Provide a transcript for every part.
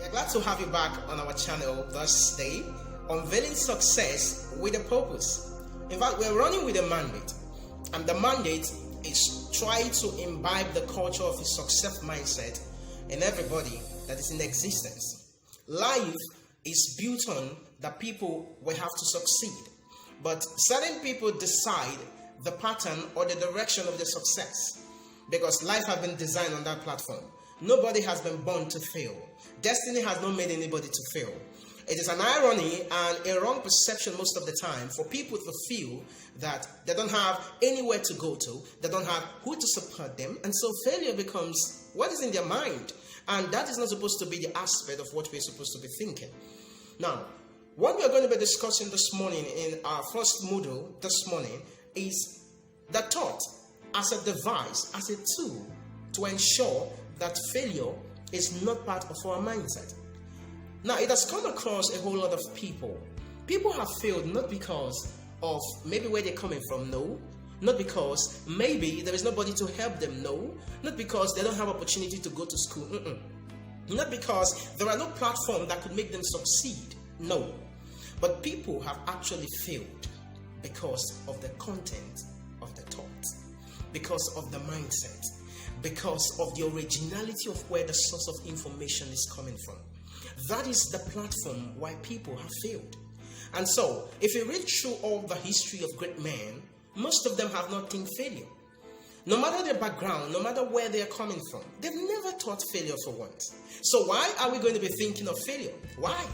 We are glad to have you back on our channel this day, unveiling success with a purpose. In fact, we're running with a mandate, and the mandate is try to imbibe the culture of a success mindset in everybody that is in existence. Life is built on that people will have to succeed, but certain people decide the pattern or the direction of the success because life has been designed on that platform. Nobody has been born to fail. Destiny has not made anybody to fail. It is an irony and a wrong perception most of the time for people to feel that they don't have anywhere to go to, they don't have who to support them, and so failure becomes what is in their mind. And that is not supposed to be the aspect of what we're supposed to be thinking. Now, what we are going to be discussing this morning in our first module this morning is the thought as a device, as a tool to ensure that failure is not part of our mindset. Now, it has come across a whole lot of people. People have failed not because of maybe where they're coming from, no. Not because maybe there is nobody to help them, no. Not because they don't have opportunity to go to school, Not because there are no platform that could make them succeed, no. But people have actually failed because of the content of the thought, because of the mindset, because of the originality of where the source of information is coming from. That is the platform why people have failed. And so, if you read through all the history of great men, most of them have not think failure. No matter their background, no matter where they are coming from, they've never thought failure for once. So why are we going to be thinking of failure? Why?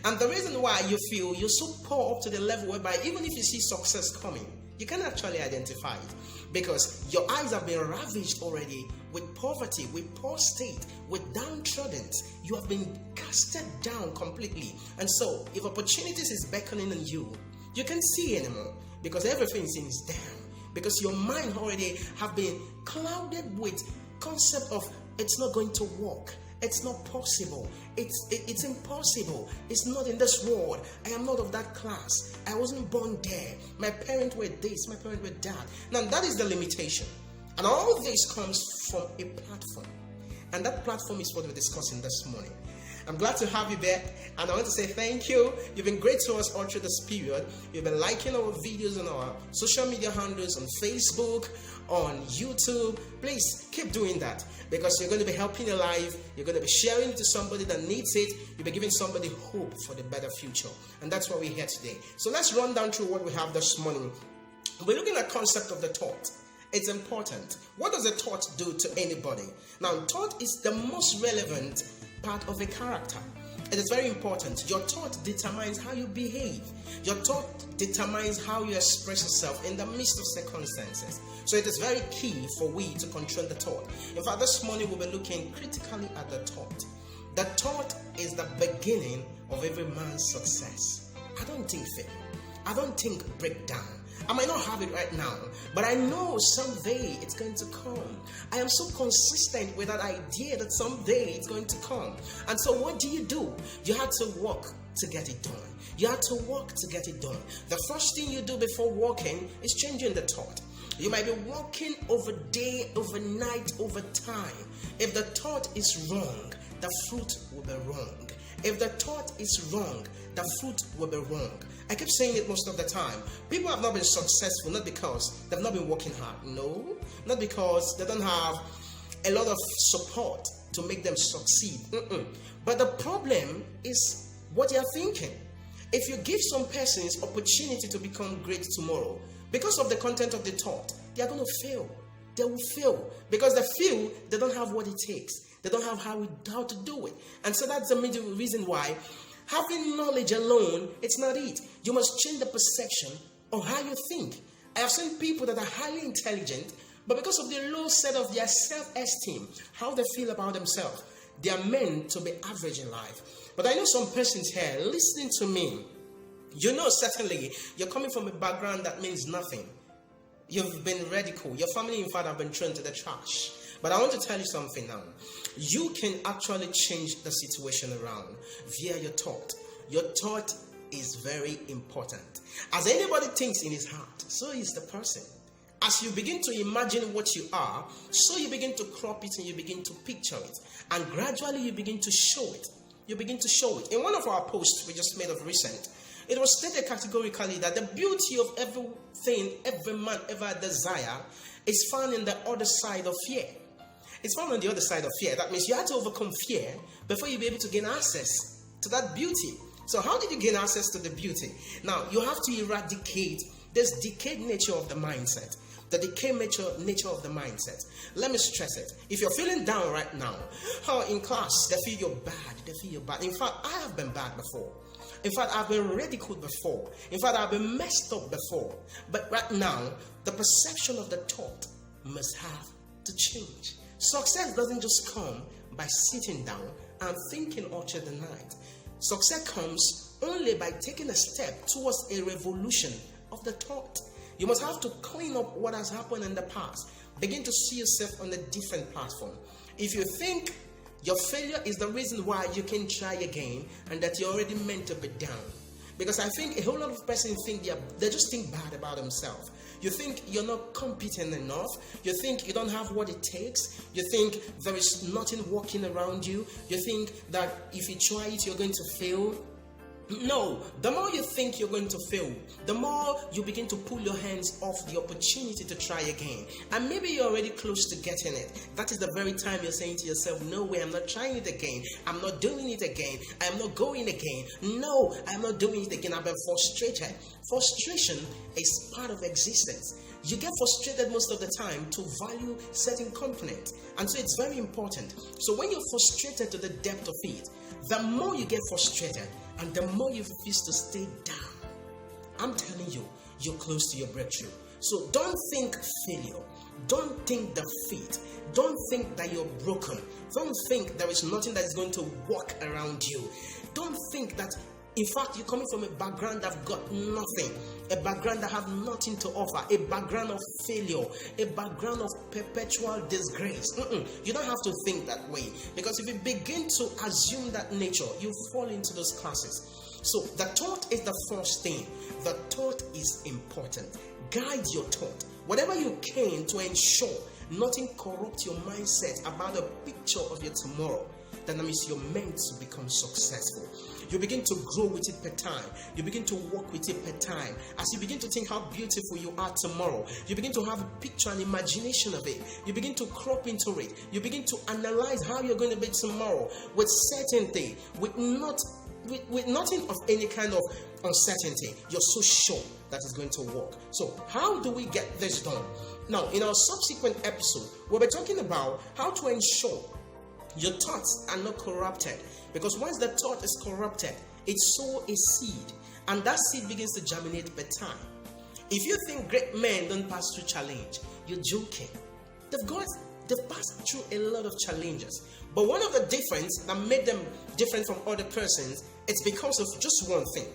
And the reason why you feel you're so poor up to the level whereby even if you see success coming, you can actually identify it because your eyes have been ravished already with poverty, with poor state, with downtrodden. You have been casted down completely. And so, if opportunities is beckoning on you, you can't see anymore because everything seems down. Because your mind already have been clouded with concept of it's not going to work. It's not possible. It's impossible. It's not in this world. I am not of that class. I wasn't born there. My parents were this. My parents were that. Now that is the limitation. And all this comes from a platform. And that platform is what we're discussing this morning. I'm glad to have you back, and I want to say thank you. You've been great to us all through this period. You've been liking our videos on our social media handles, on Facebook, on YouTube. Please keep doing that because you're going to be helping your life. You're going to be sharing it to somebody that needs it. You'll be giving somebody hope for the better future. And that's why we're here today. So let's run down through what we have this morning. We're looking at concept of the thought. It's important. What does a thought do to anybody? Now, thought is the most relevant part of a character. It is very important. Your thought determines how you behave. Your thought determines how you express yourself in the midst of circumstances. So it is very key for we to control the thought. In fact, this morning we'll be looking critically at the thought. The thought is the beginning of every man's success. I don't think failure. I don't think breakdown. I might not have it right now, but I know someday it's going to come. I am so consistent with that idea that someday it's going to come. And so what do? You have to work to get it done. You have to work to get it done. The first thing you do before working is changing the thought. You might be working over day, overnight, over time. If the thought is wrong, the fruit will be wrong. If the thought is wrong, the fruit will be wrong. I keep saying it most of the time. People have not been successful not because they've not been working hard. No, not because they don't have a lot of support to make them succeed. But the problem is what they are thinking. If you give some persons opportunity to become great tomorrow, because of the content of the thought, they are going to fail. They will fail because they feel they don't have what it takes. They don't have how to do it. And so that's the major reason why having knowledge alone, it's not it. You must change the perception of how you think. I have seen people that are highly intelligent, but because of the low set of their self-esteem, how they feel about themselves, they are meant to be average in life. But I know some persons here listening to me, you know certainly you're coming from a background that means nothing. You've been ridiculed. Your family, in fact, have been thrown to the trash. But I want to tell you something now. You can actually change the situation around via your thought. Your thought is very important. As anybody thinks in his heart, so is the person. As you begin to imagine what you are, so you begin to crop it and you begin to picture it. And gradually you begin to show it. you begin to show it. In one of our posts we just made of recent, it was stated categorically that the beauty of everything every man ever desire is found in the other side of fear. It's found on the other side of fear. That means you have to overcome fear before you be able to gain access to that beauty. So how did you gain access to the beauty? Now, you have to eradicate this decayed nature of the mindset. The decayed nature of the mindset. Let me stress it. If you're feeling down right now, in class, they feel you're bad. In fact, I have been bad before. In fact, I've been ridiculed before. In fact, I've been messed up before. But right now, the perception of the thought must have to change. Success doesn't just come by sitting down and thinking all through the night. Success comes only by taking a step towards a revolution of the thought. You must have to clean up what has happened in the past. Begin to see yourself on a different platform. If you think your failure is the reason why you can try again and that you're already meant to be down. Because I think a whole lot of persons think they just think bad about themselves. You think you're not competent enough. You think you don't have what it takes. You think there is nothing working around you. You think that if you try it, you're going to fail. No, the more you think you're going to fail, the more you begin to pull your hands off the opportunity to try again. And maybe you're already close to getting it. That is the very time you're saying to yourself, no way, I'm not trying it again. I'm not doing it again. I'm not going again. No, I'm not doing it again. I've been frustrated. Frustration is part of existence. You get frustrated most of the time to value certain components. And so it's very important. So when you're frustrated to the depth of it, the more you get frustrated and the more you refuse to stay down, I'm telling you, you're close to your breakthrough. So don't think failure. Don't think defeat. Don't think that you're broken. Don't think there is nothing that is going to work around you. Don't think that, in fact, you're coming from a background that got nothing, a background that have nothing to offer, a background of failure, a background of perpetual disgrace. You don't have to think that way, because if you begin to assume that nature, you fall into those classes. So the thought is the first thing. The thought is important. Guide your thought. Whatever you can to ensure nothing corrupts your mindset about a picture of your tomorrow, then that means you're meant to become successful. You begin to grow with it per time. You begin to walk with it per time. As you begin to think how beautiful you are tomorrow, you begin to have a picture and imagination of it. You begin to crop into it. You begin to analyze how you're going to be tomorrow with certainty, with nothing of any kind of uncertainty. You're so sure that it's going to work. So how do we get this done? Now, in our subsequent episode, we'll be talking about how to ensure your thoughts are not corrupted. Because once the thought is corrupted, it sows a seed, and that seed begins to germinate per time. If you think great men don't pass through challenge, you're joking. They've passed through a lot of challenges. But one of the difference that made them different from other persons, it's because of just one thing,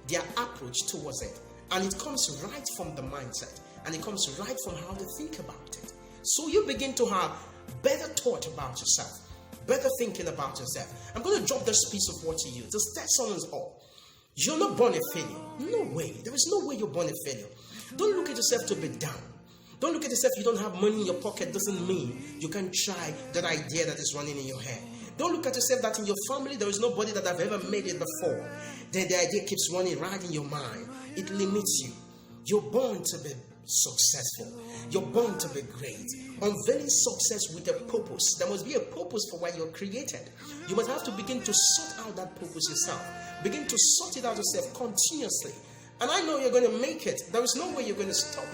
their approach towards it. And it comes right from the mindset, and it comes right from how they think about it. So you begin to have better thought about yourself. Better thinking about yourself. I'm going to drop this piece of what to you to start someone's up. You're not born a failure. No way. There is no way you're born a failure. Don't look at yourself to be down. Don't look at yourself you don't have money in your pocket doesn't mean you can try that idea that is running in your head. Don't look at yourself that in your family there is nobody that have ever made it before. Then the idea keeps running right in your mind. It limits you. You're born to be successful. You're born to be great. Unveiling success with a purpose. There must be a purpose for why you're created. You must have to begin to sort out that purpose yourself. Begin to sort it out yourself continuously. And I know you're going to make it. There is no way you're going to stop.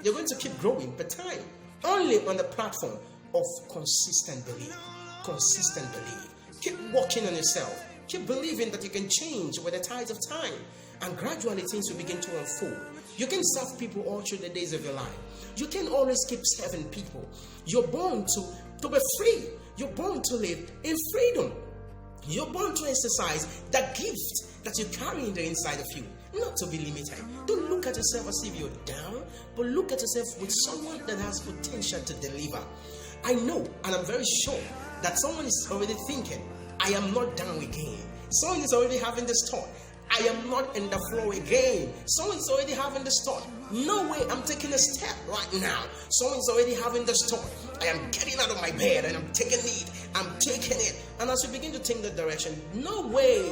You're going to keep growing per time. Only on the platform of consistent belief. Consistent belief. Keep working on yourself. Keep believing that you can change with the tides of time. And gradually things will begin to unfold. You can serve people all through the days of your life. You can always keep serving people. You're born to be free. You're born to live in freedom. You're born to exercise that gift that you carry in the inside of you, not to be limited. Don't look at yourself as if you're down, but look at yourself with someone that has potential to deliver. I know, and I'm very sure that someone is already thinking, I am not down again. Someone is already having this thought. I am not in the flow again. Someone's already having this thought. No way, I'm taking a step right now. Someone's already having this thought. I am getting out of my bed and I'm taking it. I'm taking it. And as you begin to think that direction, no way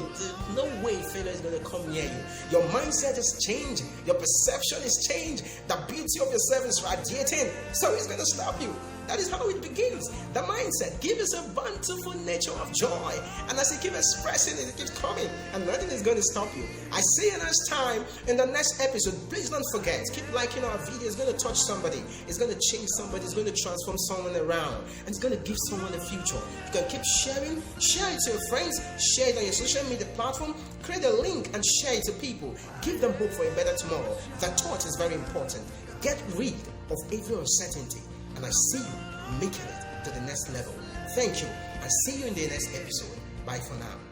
failure is going to come near you. Your mindset is changing. Your perception is changed. The beauty of yourself is radiating. So it's going to stop you. That is how it begins. The mindset. Give us a bountiful nature of joy. And as you keep expressing it, it keeps coming. And nothing is going to stop you. I see you next time in the next episode. Please don't forget. Keep liking our video. It's going to touch somebody. It's going to change somebody. It's going to transform someone around. And it's going to give someone a future. You can keep sharing. Share it to your friends. Share it on your social media platform. Create a link and share it to people. Give them hope for a better tomorrow. The thought is very important. Get rid of every uncertainty. And I see you making it to the next level. Thank you. I see you in the next episode. Bye for now.